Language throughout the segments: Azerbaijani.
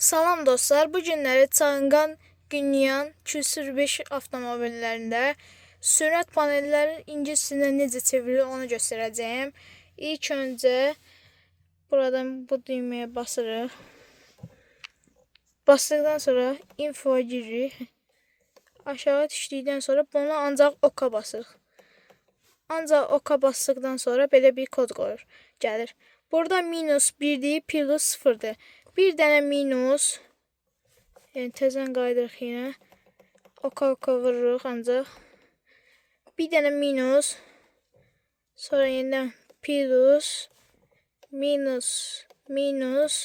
Salam dostlar, bu günləri Çangan, Günyan, 205 avtomobillərində sürət panelləri ingiliscə necə çevrilir onu göstərəcəyim. İlk öncə buradan bu düyməyə basırıq. Basdıqdan sonra infoya giririk. Aşağı düşdükdən sonra bunu ancaq oka basırıq. Ancaq oka basdıqdan sonra belə bir kod gəlir. Burada minus 1-dir, plus 0-dır. Bir dənə minus, yəni təzən qaydırıq yenə. Oka vururuq ancaq. Bir dənə minus, sonra yenidən plus, minus, minus,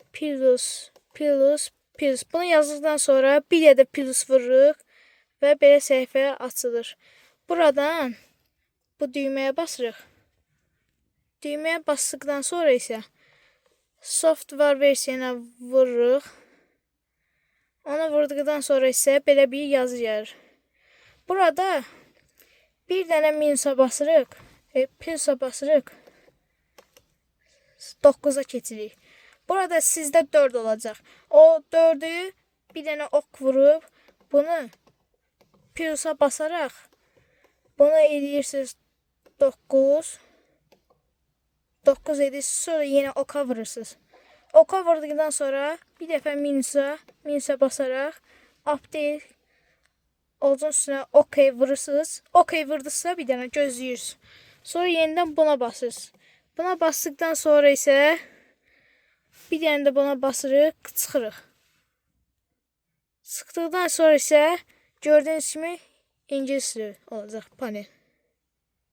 plus, plus, plus. Bunu yazdıqdan sonra bir də plus vururuq və belə səhifə açılır. Buradan bu düyməyə basırıq. Düyməyə basdıqdan sonra isə software versiyasına vururuq. Ona vurduqdan sonra isə belə bir yazı gəlir. Burada bir dənə minusa basırıq, plusa basırıq, 9-a keçirik. Burada sizdə 4 olacaq. O 4-ü bir dənə ok vurub, bunu plusa basaraq, bunu edirsiniz 9. 9 edirsiniz, sonra yenə oka vurursunuz. Oka vurduqdan sonra bir dəfə minusa basaraq update olsun üstünə OK vurursunuz. OK vurdunuzsa bir dənə gözləyirsiniz. Sonra yenidən buna basırsınız. Buna basdıqdan sonra isə bir dənə də buna basırıq, çıxırıq. Çıxdıqdan sonra isə gördüyünüz kimi ingiliscə olacaq panel.